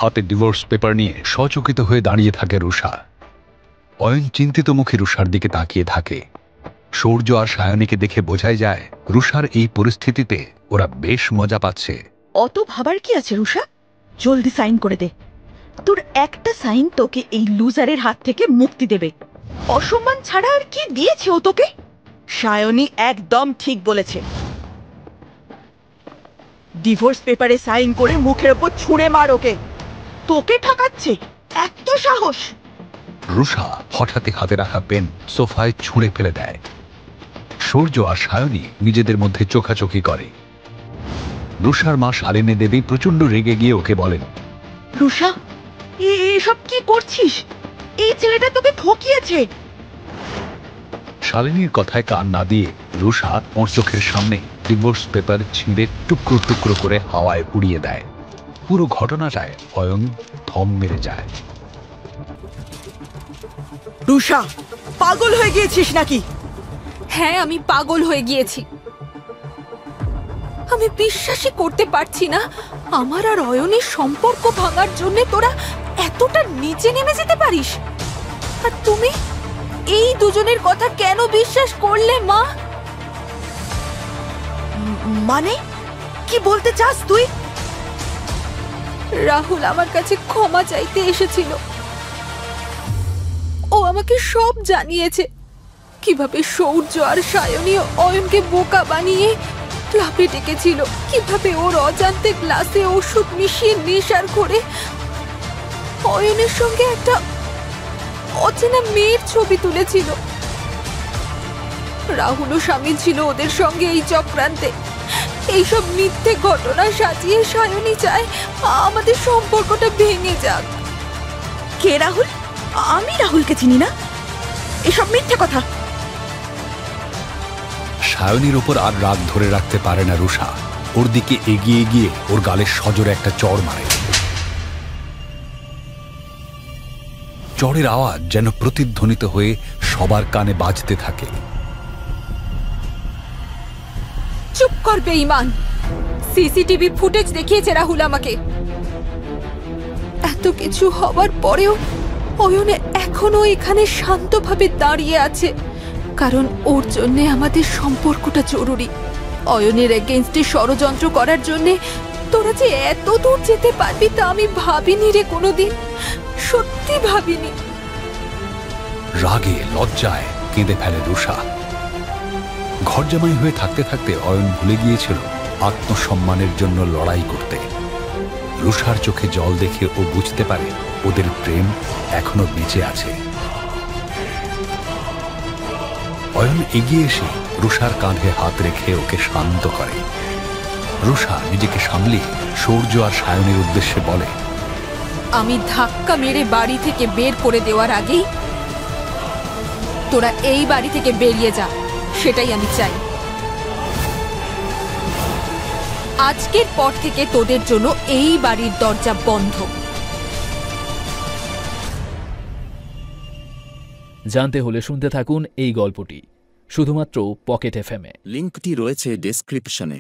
হাতে divorce paper নিয়ে সচকিত হয়ে দাঁড়িয়ে থাকে রুষা। অয়ন চিন্তিত মুখে রুষার দিকে তাকিয়ে থাকে। সূর্য আর সায়নীকে দেখে বোঝাই যায় রুষার এই পরিস্থিতিতে ওরা বেশ মজা পাচ্ছে। অত ভাবার কি আছে রুষা, জলদি সাইন করে দে। তোর একটা সাইন তোকে এই লুজারের হাত থেকে মুক্তি দেবে। অসম্মান ছাড়া আর কি দিয়েছে ও তোকে? সায়নী একদম ঠিক বলেছে। ডিভোর্স পেপারে সাইন করে মুখের ওপর ছুঁড়ে মার ওকে। তোকে ঠকাচ্ছে, এত সাহস! রুষা হঠাৎই হাতে রাখা পেন সোফায় ছুঁড়ে ফেলে দেয়। সূর্য আর সায়নী নিজেদের মধ্যে চোখাচোখি করে। রুষার মা শালিনী দেবী প্রচন্ড রেগে গিয়ে ওকে বলেন, রুষা, এসব কি করছিস? এই ছেলেটা তোকে ঠকিয়েছে। শালিনীর কথায় কান না দিয়ে রুষা ওর চোখের সামনে ডিভোর্স পেপার ছিঁড়ে টুকরো টুকরো করে হাওয়ায় উড়িয়ে দেয়। পুরো ঘটনাটায় অয়ন থম মেরে যায়। রুষা, পাগল হয়ে গিয়েছিস নাকি? হ্যাঁ, আমি পাগল হয়ে গিয়েছি। আমি বিশ্বাসই করতে পারছি না আমার আর অয়নের সম্পর্ক ভাঙার জন্য তোরা এতটা নিচে নেমে যেতে পারিস। আর তুমি এই দুজনের কথা কেন বিশ্বাস করলে মা? মানে কি বলতে চাস তুই? রাহুল আমার কাছে ক্ষমা চাইতে এসেছিল। ও আমাকে সব জানিয়েছে, কিভাবে সূর্য আর সায়নী অয়নকে বোকা বানিয়ে ক্লাবে ডেকেছিল, কিভাবে ওর অজান্তে গ্লাসে ওষুধ মিশিয়ে নেশার করে অয়নের সঙ্গে একটা অচেনা মেয়ের ছবি তুলেছিল। রাহুলও সামিল ছিল ওদের সঙ্গে এই চক্রান্তে। এইসব মিথ্যে ঘটনা সাজিয়ে সায়নী চায় আমাদের সম্পর্কটা ভেঙে যাক। কে রাহুল? আমি রাহুলকে চিনি না, এসব মিথ্যে কথা। সায়নীর ওপর আর রাগ ধরে রাখতে পারে না রুষা। ওর দিকে এগিয়ে গিয়ে ওর গালের সজোরে একটা চড় মারে। চড়ের আওয়াজ যেন প্রতিধ্বনিত হয়ে সবার কানে বাজতে থাকে। চুপ কর বেঈমান! সিসিটিভি ফুটেজ দেখিয়েছে রাহুল আমাকে। এত কিছু হবার পরেও অয়ন এখনো এখানে শান্তভাবে দাঁড়িয়ে আছে, কারণ ওর জন্য আমাদের সম্পর্কটা জরুরি। অয়নের এগেইনস্টে ষড়যন্ত্র করার জন্য তোরা যে এত দূর যেতে পারবি তা আমি ভাবিনি রে কোনোদিন, সত্যি ভাবিনি। রাগে লজ্জায় কেঁদে ফেলে রুষা। ঘর জামাই হয়ে থাকতে থাকতে অয়ন ভুলে গিয়েছিল আত্মসম্মানের জন্য লড়াই করতে। রুষার চোখে জল দেখে ও বুঝতে পারে ওদের প্রেম এখনো বেঁচে আছে। অয়ন এগিয়ে এসে রুষার কাঁধে হাত রেখে ওকে শান্ত করে। রুষা নিজেকে সামলিয়ে সূর্য আর সায়নের উদ্দেশ্যে বলে, আমি ধাক্কা মেরে বাড়ি থেকে বের করে দেওয়ার আগেই তোরা এই বাড়ি থেকে বেরিয়ে যা, সেটাই আমি চাই। আজকের পর থেকে তোদের জন্য এই বাড়ির দরজা বন্ধ। জানতে হলে শুনতে থাকুন এই গল্পটি শুধুমাত্র পকেট এফএম এ। লিঙ্কটি রয়েছে ডেসক্রিপশনে।